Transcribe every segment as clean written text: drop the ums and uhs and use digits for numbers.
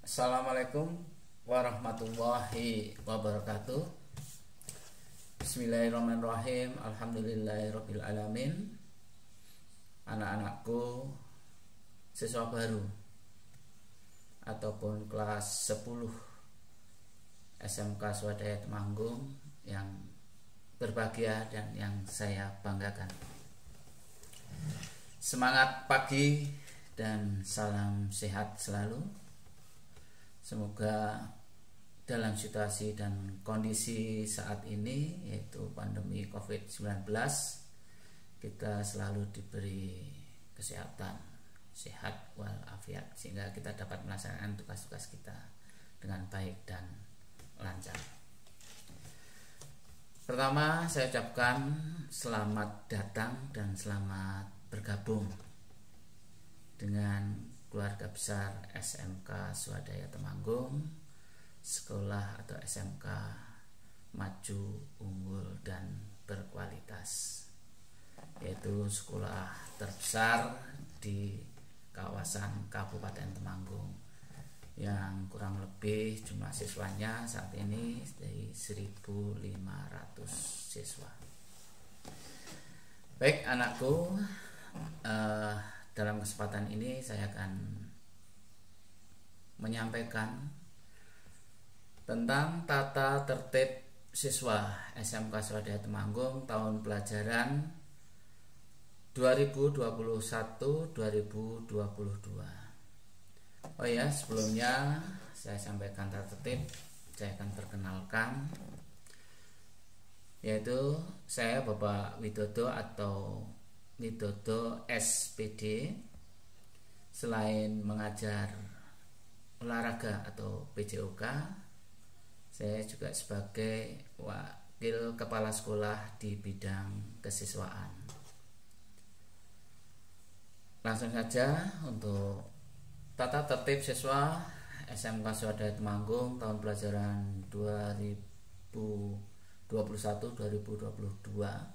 Assalamualaikum warahmatullahi wabarakatuh. Bismillahirrahmanirrahim. Alhamdulillahirabbil alamin. Anak-anakku, siswa baru ataupun kelas 10 SMK Swadaya Temanggung yang berbahagia dan yang saya banggakan. Semangat pagi dan salam sehat selalu. Semoga dalam situasi dan kondisi saat ini, yaitu pandemi COVID-19, kita selalu diberi kesehatan, sehat walafiat, sehingga kita dapat melaksanakan tugas-tugas kita dengan baik dan lancar. Pertama, saya ucapkan selamat datang dan selamat bergabung dengan keluarga besar SMK Swadaya Temanggung, sekolah atau SMK maju, unggul, dan berkualitas, yaitu sekolah terbesar di kawasan Kabupaten Temanggung yang kurang lebih jumlah siswanya saat ini dari 1.500 siswa. Baik anakku, dalam kesempatan ini saya akan menyampaikan tentang tata tertib siswa SMK Swadaya Temanggung tahun pelajaran 2021-2022. Oh ya, sebelumnya saya sampaikan tata tertib, saya akan perkenalkan, yaitu saya Bapak Widodo atau Widodo SPD. Selain mengajar olahraga atau PJOK, saya juga sebagai wakil kepala sekolah di bidang kesiswaan. Langsung saja untuk tata tertib siswa SMK Swadaya Temanggung tahun pelajaran 2021-2022.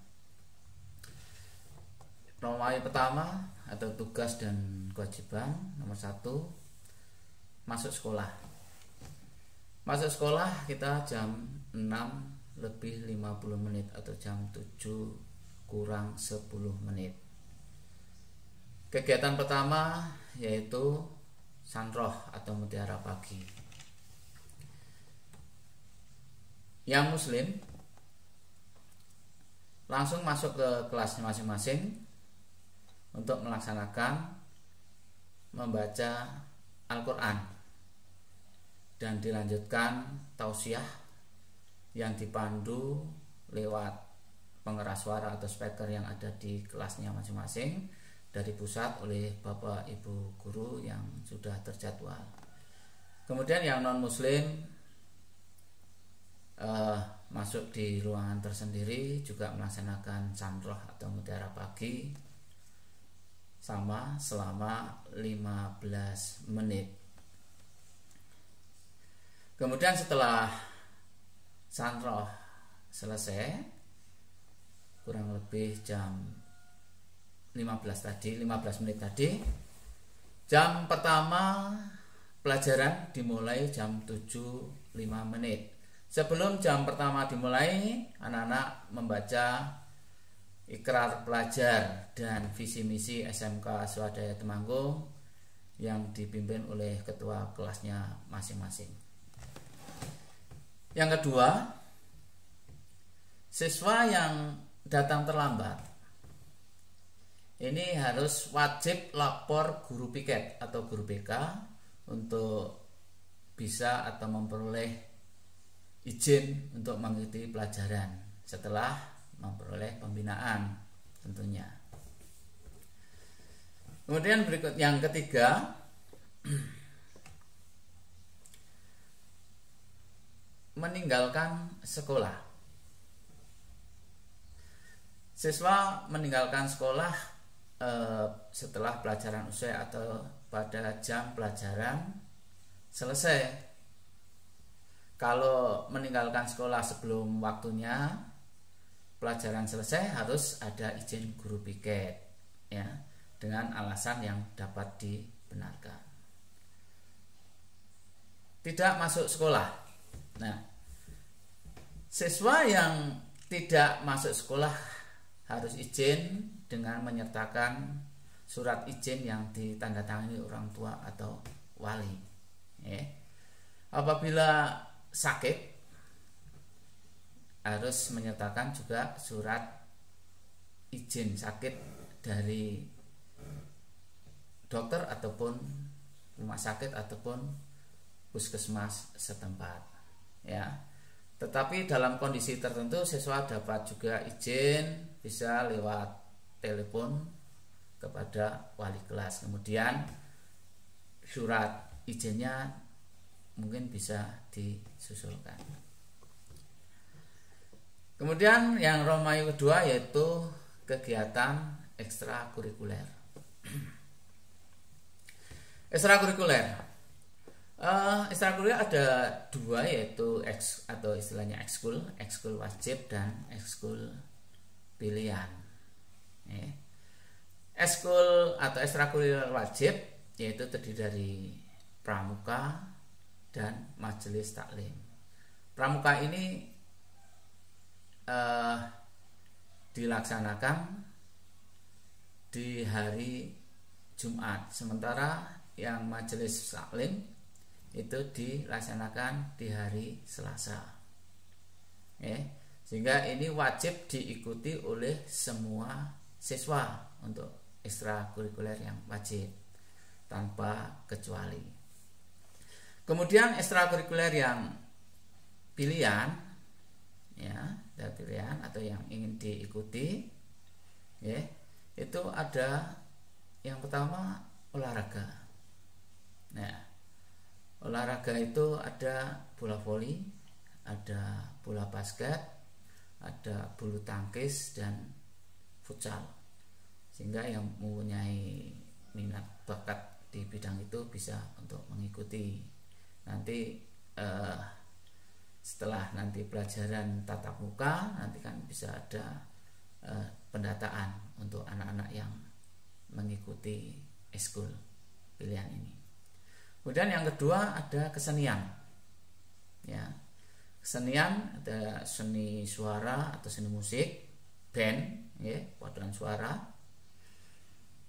Nomor pertama atau tugas dan kewajiban nomor 1, masuk sekolah. Masuk sekolah kita jam 6:50 atau jam 7:10. Kegiatan pertama yaitu sanroh atau mutiara pagi. Yang muslim langsung masuk ke kelasnya masing-masing untuk melaksanakan membaca Al-Quran dan dilanjutkan tausiah yang dipandu lewat pengeras suara atau speaker yang ada di kelasnya masing-masing dari pusat oleh Bapak Ibu guru yang sudah terjadwal. Kemudian yang non muslim masuk di ruangan tersendiri juga melaksanakan sanroh atau mutiara pagi sama selama 15 menit. Kemudian setelah sanroh selesai, kurang lebih jam 15 menit tadi, jam pertama pelajaran dimulai jam 7:05. Sebelum jam pertama dimulai, anak-anak membaca ikrar pelajar dan visi misi SMK Swadaya Temanggung yang dipimpin oleh ketua kelasnya masing-masing. Yang kedua, siswa yang datang terlambat ini harus wajib lapor guru piket atau guru BK untuk bisa atau memperoleh izin untuk mengikuti pelajaran setelah memperoleh pembinaan tentunya. Kemudian berikut yang ketiga, meninggalkan sekolah. Siswa meninggalkan sekolah setelah pelajaran usai atau pada jam pelajaran selesai. Kalau meninggalkan sekolah sebelum waktunya pelajaran selesai, harus ada izin guru piket ya, dengan alasan yang dapat dibenarkan. tidak masuk sekolah. Nah, siswa yang tidak masuk sekolah harus izin dengan menyertakan surat izin yang ditandatangani orang tua atau wali. Apabila sakit harus menyertakan juga surat izin sakit dari dokter ataupun rumah sakit ataupun puskesmas setempat, ya. Tetapi dalam kondisi tertentu siswa dapat juga izin bisa lewat telepon kepada wali kelas. Kemudian surat izinnya mungkin bisa disusulkan. Kemudian yang Romawi kedua yaitu kegiatan ekstrakurikuler. Ekstrakurikuler ada dua, yaitu atau istilahnya ekskul wajib dan ekskul pilihan. Ekskul atau ekstrakurikuler wajib yaitu terdiri dari pramuka dan majelis taklim. Pramuka ini dilaksanakan di hari Jumat, sementara yang majelis taklim itu dilaksanakan di hari Selasa. Sehingga ini wajib diikuti oleh semua siswa untuk ekstrakurikuler yang wajib tanpa kecuali. Kemudian ekstrakurikuler yang pilihan, pilihan atau yang ingin diikuti, itu ada yang pertama olahraga. Nah, olahraga itu ada bola voli, ada bola basket, ada bulu tangkis dan futsal. Sehingga yang mempunyai minat bakat di bidang itu bisa untuk mengikuti. Nanti setelah nanti pelajaran tatap muka, nanti kan bisa ada pendataan untuk anak-anak yang mengikuti ekskul pilihan ini. Kemudian yang kedua ada kesenian. Kesenian ada seni suara atau seni musik, band, paduan suara.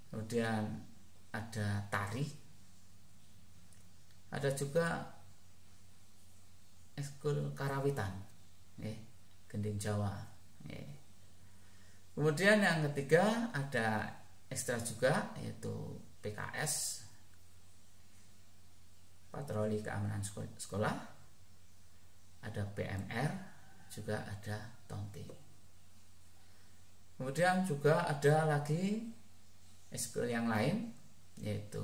Kemudian ada tari. Ada juga ekskul karawitan, gending Jawa. Kemudian yang ketiga ada ekstra juga, yaitu PKS, patroli keamanan sekolah, ada PMR, juga ada tonti. Kemudian juga ada lagi ekskul yang lain, yaitu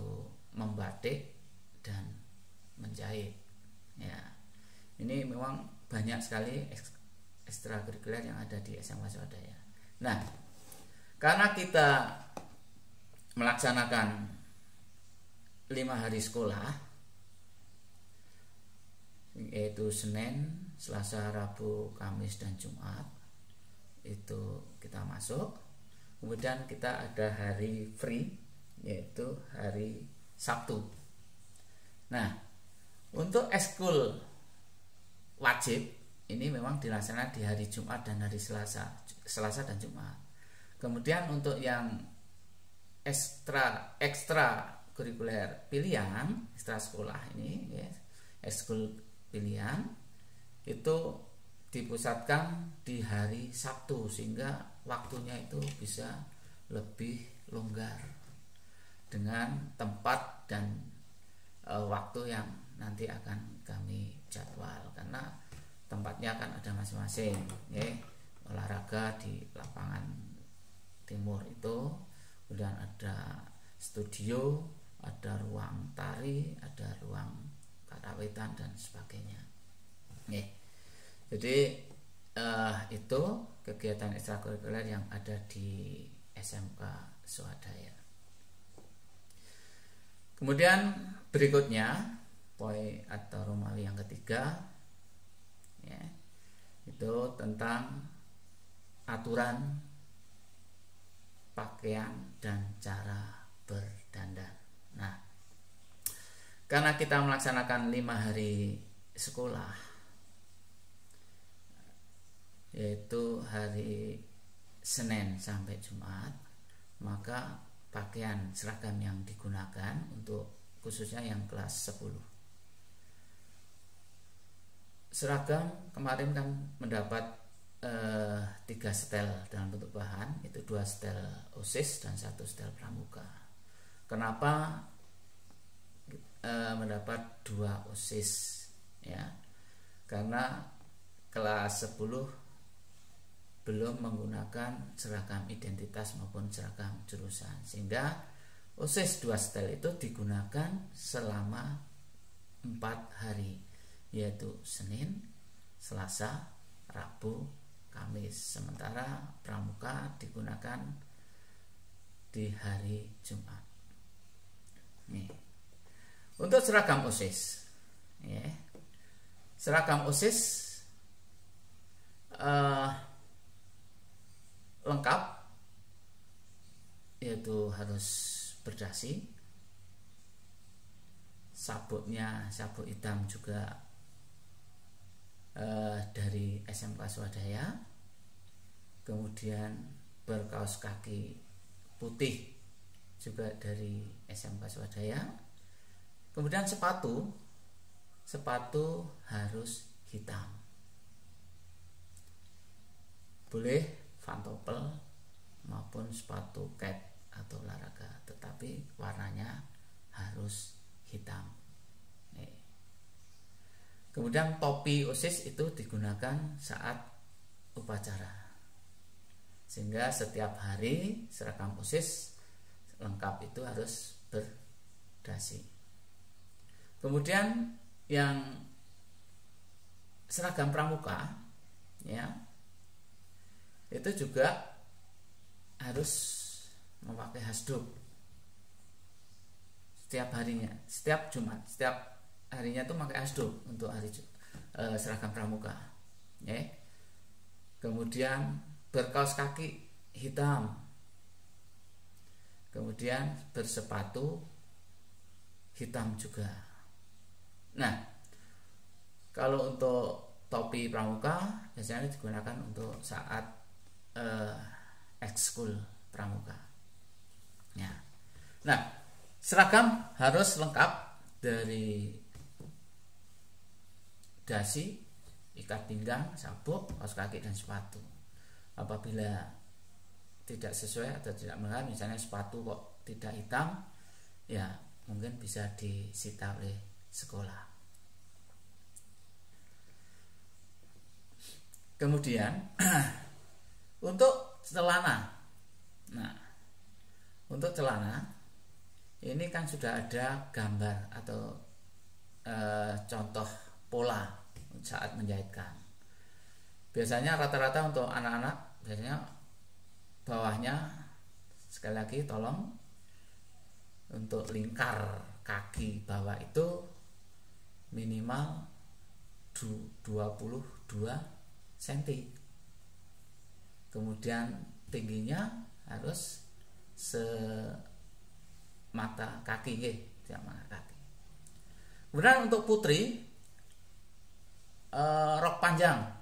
membatik dan menjahit. Ini memang banyak sekali ekstrakurikuler yang ada di SMA Swadaya. Nah, karena kita melaksanakan 5 hari sekolah, yaitu Senin, Selasa, Rabu, Kamis, dan Jumat, itu kita masuk. Kemudian kita ada hari free, yaitu hari Sabtu. Nah, untuk ekskul wajib ini memang dilaksanakan di hari Jumat dan hari Selasa dan Jumat. Kemudian untuk yang ekstra kurikuler pilihan, ekstra sekolah ini, ekskul pilihan itu dipusatkan di hari Sabtu, sehingga waktunya itu bisa lebih longgar dengan tempat dan waktu yang nanti akan kami jadwal, karena tempatnya kan ada masing-masing. Olahraga di lapangan timur itu, kemudian ada studio, ada ruang tari, ada ruang karawitan dan sebagainya. Jadi itu kegiatan ekstrakurikuler yang ada di SMK Swadaya. Kemudian berikutnya poin atau Romawi yang ketiga, itu tentang aturan pakaian dan cara berdandan. Nah, karena kita melaksanakan 5 hari sekolah, yaitu hari Senin sampai Jumat, maka pakaian seragam yang digunakan untuk khususnya yang kelas 10. Seragam kemarin kan mendapat 3 setel dalam bentuk bahan, itu 2 setel OSIS dan 1 setel pramuka. Kenapa mendapat 2 OSIS? Ya, karena kelas 10 belum menggunakan seragam identitas maupun seragam jurusan, sehingga OSIS 2 setel itu digunakan selama 4 hari, yaitu Senin, Selasa, Rabu, Kamis. Sementara pramuka digunakan di hari Jumat. Nih. Untuk seragam OSIS, ya. Seragam OSIS lengkap, yaitu harus berdasi, sabuknya sabuk hitam juga dari SMK Swadaya, kemudian berkaos kaki putih juga dari SMK Swadaya, kemudian sepatu harus hitam, boleh pantopel maupun sepatu kets atau olahraga, tetapi warnanya harus hitam. Kemudian topi OSIS itu digunakan saat upacara, sehingga setiap hari seragam OSIS lengkap itu harus berdasi. Kemudian yang seragam pramuka, ya, itu juga harus memakai hasduk setiap harinya, setiap Jumat, setiap harinya tuh pakai hasduk untuk hari seragam pramuka, ya. Kemudian berkaos kaki hitam, kemudian bersepatu hitam juga. Nah, kalau untuk topi pramuka biasanya digunakan untuk saat ekskul pramuka, ya. Nah, seragam harus lengkap dari dasi, ikat pinggang, sabuk, kaos kaki dan sepatu. Apabila tidak sesuai atau tidak melengkap, misalnya sepatu kok tidak hitam, ya mungkin bisa disita oleh sekolah. Kemudian untuk celana. Nah, untuk celana ini kan sudah ada gambar atau contoh pola saat menjahitkan. Biasanya rata-rata untuk anak-anak biasanya bawahnya, sekali lagi tolong, untuk lingkar kaki bawah itu minimal 22 cm. Kemudian tingginya harus semata kaki, mata kaki. Kemudian untuk putri, rok panjang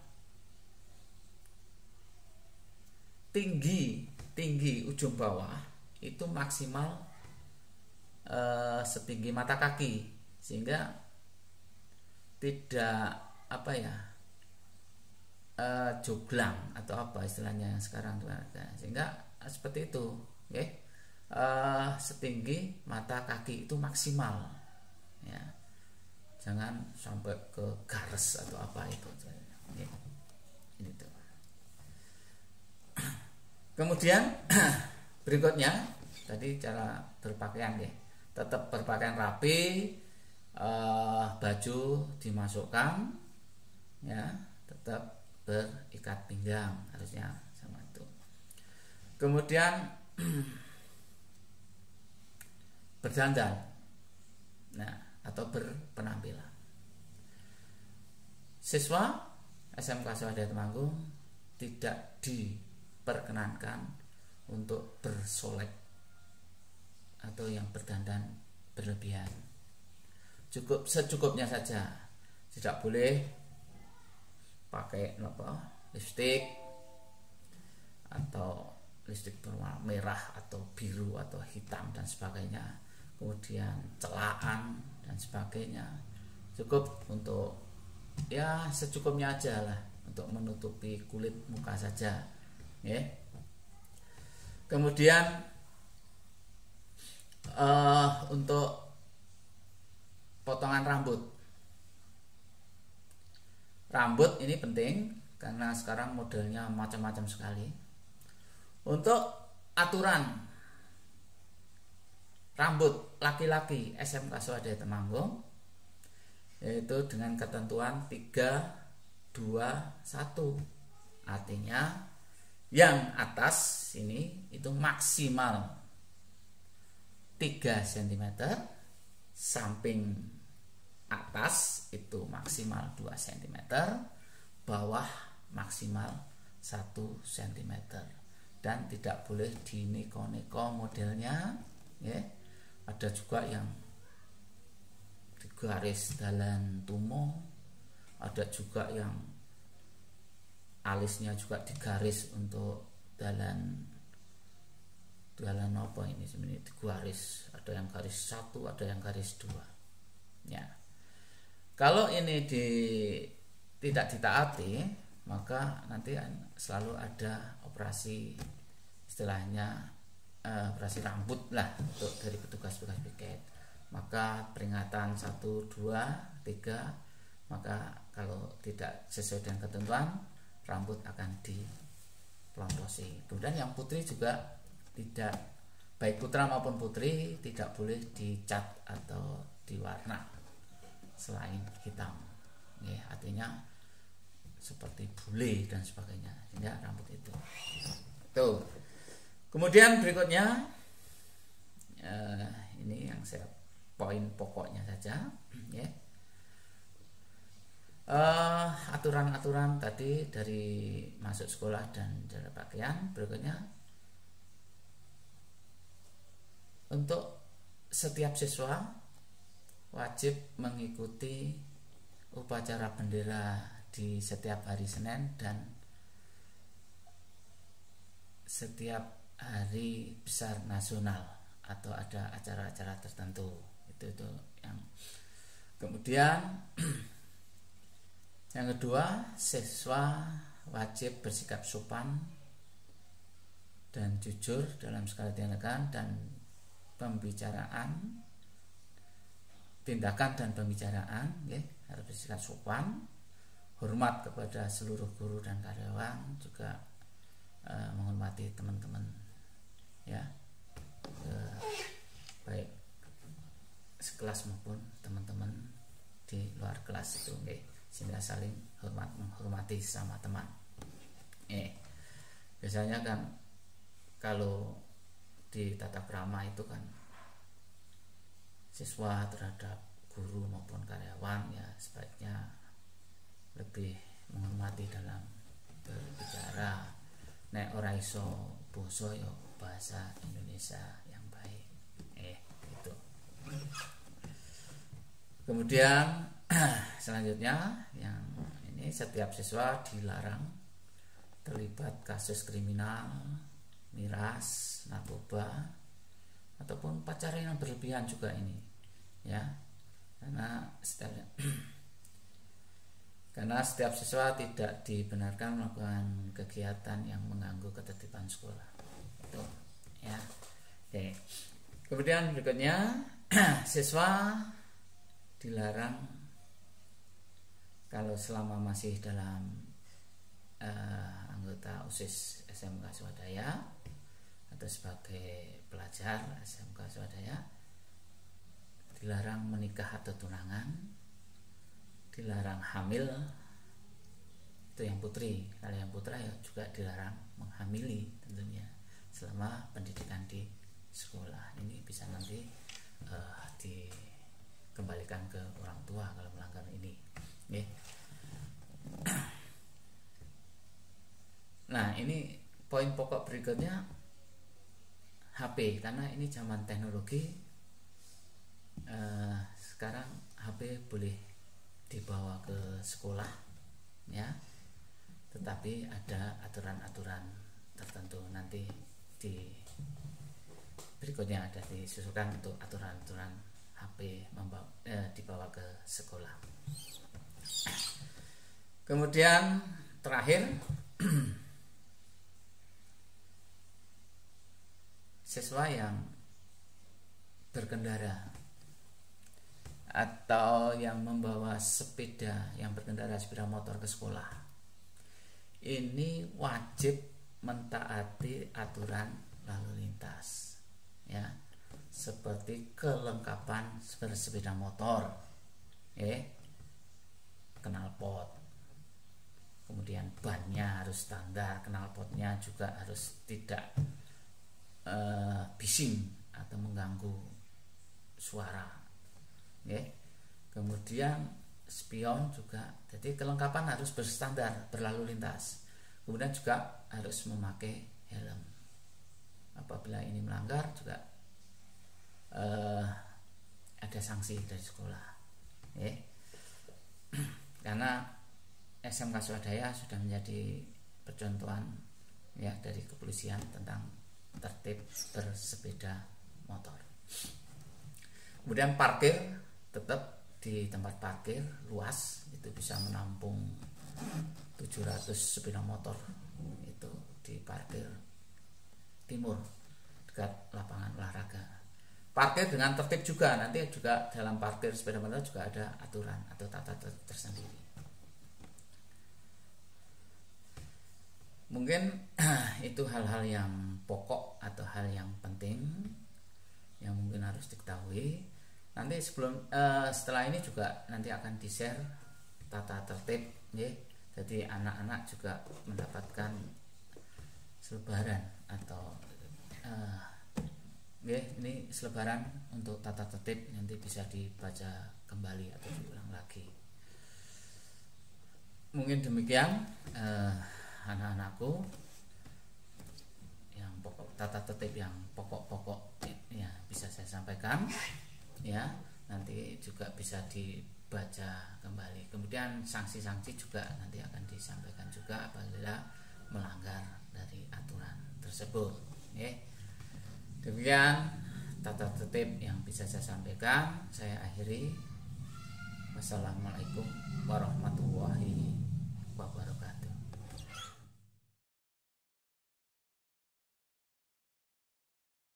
tinggi ujung bawah itu maksimal setinggi mata kaki, sehingga tidak joglang atau apa istilahnya yang sekarang tuh ada, sehingga seperti itu, okay? Setinggi mata kaki itu maksimal, ya, jangan sampai ke garis atau apa itu, okay? Ini tuh. Kemudian berikutnya tadi cara berpakaian, ya, tetap berpakaian rapi, baju dimasukkan, ya, tetap berikat pinggang harusnya sama itu. Kemudian berdandan, nah, atau berpenampilan. Siswa SMK Swadaya Temanggung tidak diperkenankan untuk bersolek atau yang berdandan berlebihan. cukup secukupnya saja, tidak boleh pakai lipstik atau lipstik berwarna merah atau biru atau hitam dan sebagainya, kemudian celaan dan sebagainya. Cukup untuk ya secukupnya aja lah, untuk menutupi kulit muka saja ya. Kemudian untuk potongan rambut ini penting karena sekarang modelnya macam-macam sekali. Untuk aturan rambut laki-laki SMK Swadaya Temanggung, yaitu dengan ketentuan 3-2-1. Artinya yang atas ini itu maksimal 3 cm, samping atas itu maksimal 2 cm, bawah maksimal 1 cm, dan tidak boleh dineko-neko modelnya ya. Ada juga yang digaris dalan tumo, ada juga yang alisnya juga digaris untuk dalan apa ini sebenarnya digaris, ada yang garis 1, ada yang garis 2 ya. Kalau ini tidak ditaati, maka nanti selalu ada operasi, istilahnya operasi rambut lah untuk dari petugas-petugas piket. Maka peringatan 1, 2, 3, maka kalau tidak sesuai dengan ketentuan, rambut akan dipelontosi. Kemudian yang putri juga tidak, baik putra maupun putri, tidak boleh dicat atau diwarna selain hitam ya, artinya seperti bule dan sebagainya, sehingga rambut itu tuh. Kemudian berikutnya ini yang saya poin pokoknya saja ya. Aturan-aturan tadi dari masuk sekolah dan cara pakaian. Berikutnya, untuk setiap siswa wajib mengikuti upacara bendera di setiap hari Senin dan setiap hari besar nasional atau ada acara-acara tertentu. Itu yang kemudian yang kedua, siswa wajib bersikap sopan dan jujur dalam segala tindakan dan pembicaraan, tindakan dan pembicaraan ya, harus bersikap sopan, hormat kepada seluruh guru dan karyawan, juga menghormati teman-teman ya, baik sekelas maupun teman-teman di luar kelas itu okay. Sehingga saling menghormati sama teman. Biasanya kan kalau di tata krama itu kan siswa terhadap guru maupun karyawan ya sebaiknya lebih menghormati dalam berbicara. Nek ora iso basa ya bahasa Indonesia yang baik. Itu. Kemudian selanjutnya yang ini, setiap siswa dilarang terlibat kasus kriminal, miras, narkoba ataupun pacaran yang berlebihan juga ini ya, karena setiap siswa tidak dibenarkan melakukan kegiatan yang mengganggu ketertiban sekolah itu ya. Oke. Kemudian berikutnya siswa dilarang kalau selama masih dalam anggota OSIS SMK Swadaya atau sebagai pelajar SMK Swadaya, dilarang menikah atau tunangan, dilarang hamil, itu yang putri. Kalau yang putra ya juga dilarang menghamili tentunya selama pendidikan di sekolah. Ini bisa nanti dikembalikan ke orang tua kalau melanggar ini. Nah, ini poin pokok berikutnya HP, karena ini zaman teknologi. Sekarang HP boleh dibawa ke sekolah ya, tetapi ada aturan-aturan tertentu nanti di berikutnya ada disusulkan untuk aturan-aturan HP dibawa ke sekolah. Kemudian terakhir, siswa yang berkendara atau yang membawa sepeda, yang berkendara sepeda motor ke sekolah, ini wajib mentaati aturan lalu lintas ya, seperti kelengkapan bersepeda motor, knalpot, kemudian bannya harus standar, knalpotnya juga harus tidak bising atau mengganggu suara, kemudian spion juga, jadi kelengkapan harus berstandar berlalu lintas. Kemudian juga harus memakai helm, apabila ini melanggar juga ada sanksi dari sekolah, karena SMK Swadaya sudah menjadi percontohan ya dari kepolisian tentang tertib bersepeda motor. Kemudian parkir, tetap di tempat parkir luas, itu bisa menampung 700 sepeda motor, itu di parkir timur dekat lapangan olahraga. Parkir dengan tertib juga, nanti juga dalam parkir sepeda motor juga ada aturan atau tata tertib tersendiri. Mungkin itu hal-hal yang pokok atau hal yang penting yang mungkin harus diketahui. Nanti setelah ini juga nanti akan di-share tata tertib, jadi anak-anak juga mendapatkan selebaran atau ini selebaran untuk tata tertib, nanti bisa dibaca kembali atau diulang lagi. Mungkin demikian anak-anakku yang pokok tata tertib yang pokok-pokok ya bisa saya sampaikan ya, nanti juga bisa dibaca kembali. Kemudian sanksi-sanksi juga nanti akan disampaikan juga apabila melanggar dari aturan tersebut. Demikian tata tertib yang bisa saya sampaikan. Saya akhiri. Wassalamualaikum warahmatullahi wabarakatuh.